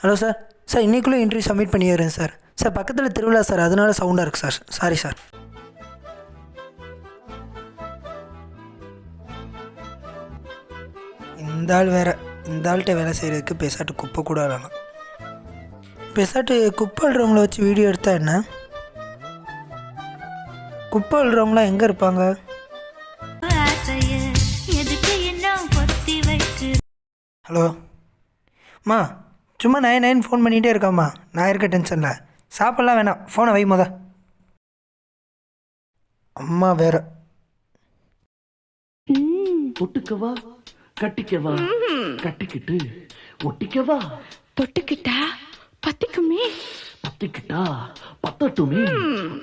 Hello sir. Sir இன்றைக்குள்ளே interview submit பண்ணிடுறேன் sir. Sir பக்கத்தில் திருவிழா சார், அதனால சவுண்டாக இருக்குது சார். Sorry sir. இந்த ஆள் வேறு, இந்த ஆள்கிட்ட வேலை செய்கிறதுக்கு பேசாட்டு குப்பை கூட வேணாம். பேசாட்டு குப்பை அள்ளுறவங்கள வச்சு வீடியோ எடுத்தா என்ன? குப்பை அள்ளுறவங்களாம் எங்கே இருப்பாங்க? ஹலோ அம்மா, சும்மா நைன் ஃபோன் பண்ணிகிட்டே இருக்காம்மா. நான் இருக்க டென்ஷனில். சாப்பிட்லாம் வேணாம், ஃபோனை வை முத. அம்மா வேற. ஒட்டுக்கவா கட்டிக்கவா, கட்டிக்கிட்டு ஒட்டிக்கவா, தொட்டுக்கிட்டா பத்திக்குமே, பத்திக்கிட்டா பத்தட்டுமே,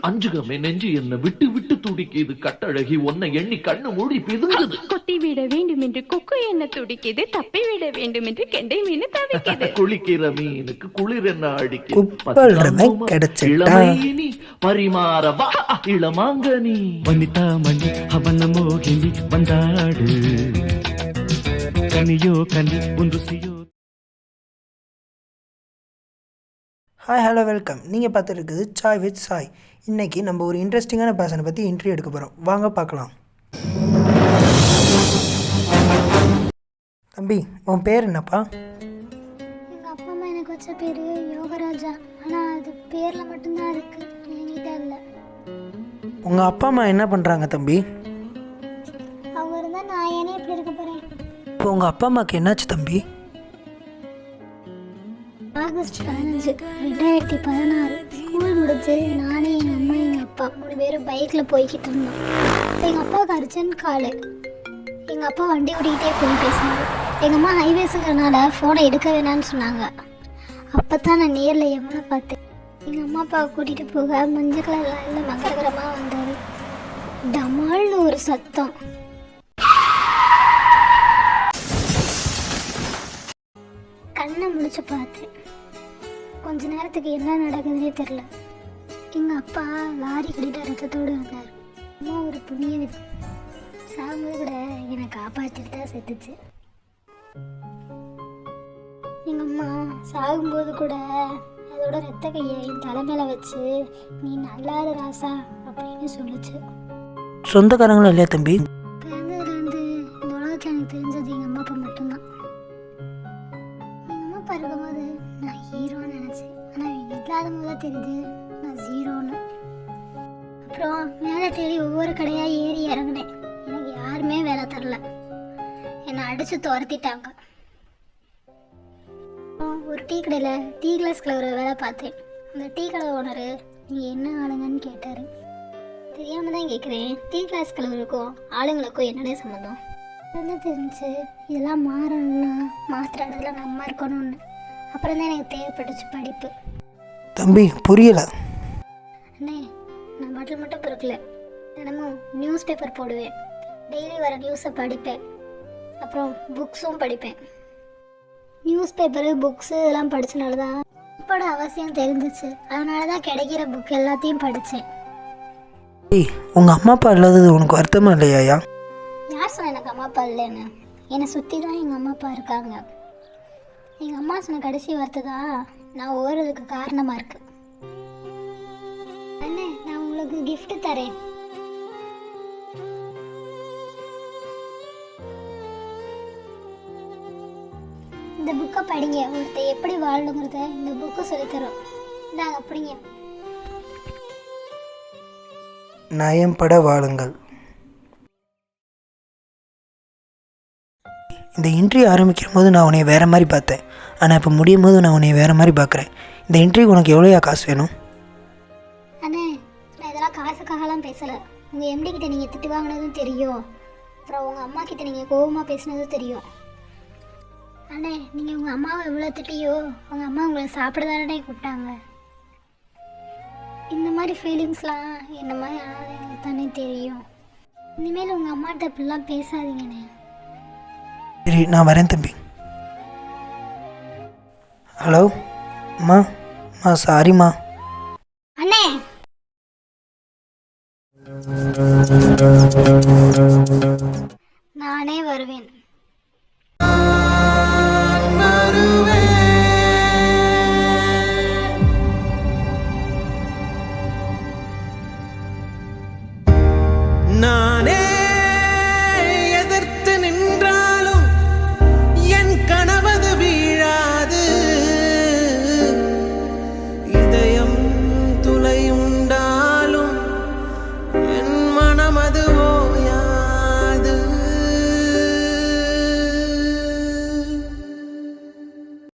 அஞ்சுகமே நெஞ்சு என்ன விட்டு விட்டு துடிக்குது, கட்டழகி உன்னை எண்ணி கண்ணு மூடி பிதுங்குது. கொத்தி விட வேண்டும் என்று கொக்கு என்ன துடிக்குது, தப்பி விட வேண்டும் என்று கெண்டை மீன் தவிக்குது. குளிக்கிற மீனுக்கு குளிர் என்ன அடிக்குது, குப்பல்றவன் கிடைச்சிட்டா. இளமையினி பரிமாறவா இளமாங்கனி. வனிதா மணி அவன மோகினி வந்தாடு, கனியோ கனி ஒன்றுசியோ. Hi hello welcome. நீங்கள் பார்த்துருக்குது சாய் வித் சாய். இன்றைக்கி நம்ம ஒரு இன்ட்ரெஸ்டிங்கான பர்சனை பற்றி இன்டர்வியூ எடுக்க போகிறோம். வாங்க பார்க்கலாம். தம்பி, உன் பேர் என்னப்பா? எங்கள் அப்பா அம்மா எனக்கு வச்ச பேர் யோகராஜா. ஆனால் அது பேரில் மட்டும்தான் இருக்குது, என்கிட்ட இல்லை. உங்கள் அப்பா அம்மா என்ன பண்ணுறாங்க தம்பி? அவங்க இருந்தால் நான் ஏனே இப்படி இருக்க போகிறேன். இப்போ உங்கள் அப்பா அம்மாவுக்கு என்னாச்சு தம்பி? ஆகஸ்ட் 15, 2016 ஸ்கூல் முடிச்சு நானே, எங்கள் அம்மா, எங்கள் அப்பா 3 பேரும் பைக்கில் போய்கிட்டு இருந்தோம். எங்கள் அப்பாவுக்கு அர்ஜென்ட் காலு. எங்கள் அப்பா வண்டி ஓடிக்கிட்டே ஃபோன் பேசினார். எங்கள் அம்மா ஹைவேஸுங்கிறனால ஃபோனை எடுக்க வேணான்னு சொன்னாங்க. அப்போ தான் நான் நேரில் எவ்வளோ பார்த்தேன். எங்கள் அம்மா அப்பாவை கூட்டிகிட்டு போக மஞ்சள் கலரில் மகரகரமாக வந்தார். டமால்னு ஒரு சத்தம். கண்ணை முழிச்சு பார்த்தேன். கொஞ்ச நேரத்துக்கு என்ன நடக்குதுன்னே தெரில. எங்கள் அப்பா லாரி கட்டிட்டு ரத்தத்தோடு வந்தார். அம்மா ஒரு புண்ணியவதி, சாகும்போது கூட என்னை காப்பாற்றிட்டு தான் செத்துச்சு. எங்கள் அம்மா சாகும்போது கூட அதோட ரத்த கையை என் தலைமையில வச்சு, நீ நல்லாது ராசா அப்படின்னு சொல்லிச்சு. சொந்தக்காரங்களும் இல்லையா தம்பி? பிறந்ததுலேருந்து இந்த உலகத்தில் எனக்கு தெரிஞ்சது எங்கள் அம்மா அப்பா மட்டும்தான். இருக்கும்போது நான் ஹீரோன்னு நினச்சேன். ஆனால் இவங்க இல்லாத போது தான் தெரியுது நான் ஜீரோன்னு. அப்புறம் வேலை தேடி ஒவ்வொரு கடையாக ஏறி இறங்கினேன். எனக்கு யாருமே வேலை தரல, என்னை அடித்து துரத்திட்டாங்க. ஒரு டீ கடையில் டீ கிளாஸ்கில் ஒரு வேலை பார்த்தேன். அந்த டீ கடை ஓனரு நீங்கள் என்ன ஆளுங்கன்னு கேட்டார். தெரியாமல் தான் கேட்குறேன், டீ கிளாஸ் கலருக்கும் ஆளுங்களுக்கும் என்னென்ன சம்மந்தம்? என்ன தெரிஞ்சு இதெல்லாம் மாறணும்னா மாஸ்டர் இடத்துல நம்ம இருக்கணும்னு. அப்புறம் தான் எனக்கு தேவைப்பட்டுச்சு படிப்பு. தம்பி புரியலை. அண்ணே, நான் மட்டும் பொறுக்கல, தினமும் நியூஸ் பேப்பர் போடுவேன். டெய்லி வர நியூஸை படிப்பேன். அப்புறம் புக்ஸும் படிப்பேன். நியூஸ் பேப்பரு புக்ஸு இதெல்லாம் படித்தனால தான் இப்போட அவசியம் தெரிஞ்சிச்சு. அதனால தான் கிடைக்கிற புக் எல்லாத்தையும் படித்தேன். உங்கள் அம்மா அப்பா இல்லாதது உனக்கு வருத்தமாக இல்லையா? யார் சொன்ன எனக்கு அம்மா அப்பா இல்லைன்னு? என்னை சுற்றி தான் எங்கள் அம்மா அப்பா இருக்காங்க. எங்கள் அம்மா சொன்ன கடைசி வார்த்தை தான் நான் ஓடுறதுக்கு காரணமாக இருக்கு. அண்ணே, நான் உங்களுக்கு கிஃப்ட் தரேன். இந்த புக்கை படிங்க. ஒருத்தர் எப்படி வாழணுங்கிறத இந்த புக்கு சொல்லித்தரோம். நாங்கள் அப்படிங்க நயம்பட வாழுங்கள். இந்த இன்டர்வியூ ஆரம்பிக்கிற போது நான் உன்னை வேறு மாதிரி பார்த்தேன். ஆனால் இப்போ முடியும் போது நான் உன்னை வேறு மாதிரி பார்க்குறேன். இந்த இன்டர்வியூ உனக்கு எவ்வளோயா காசு வேணும்? அண்ணே, நான் இதெல்லாம் காசுக்காகலாம் பேசலை. உங்கள் எம்டி கிட்ட நீங்கள் திட்டு வாங்கினதும் தெரியும். அப்புறம் உங்கள் அம்மா கிட்ட நீங்கள் கோபமாக பேசினதும் தெரியும். அண்ணே, நீங்கள் உங்கள் அம்மாவை எவ்வளோ திட்டியோ உங்கள் அம்மா உங்களை சாப்பிட தானே கூப்பிட்டாங்க. இந்த மாதிரி ஃபீலிங்ஸ்லாம் என்ன மாதிரி ஆனதுங்களுக்கு தானே தெரியும். இனிமேல் உங்கள் அம்மாட்ட இப்படிலாம் பேசாதீங்கண்ணே. சரி, நான் வரேன் தம்பி. ஹலோ அம்மா. சாரிம்மா. அண்ணே, நானே வருவேன்.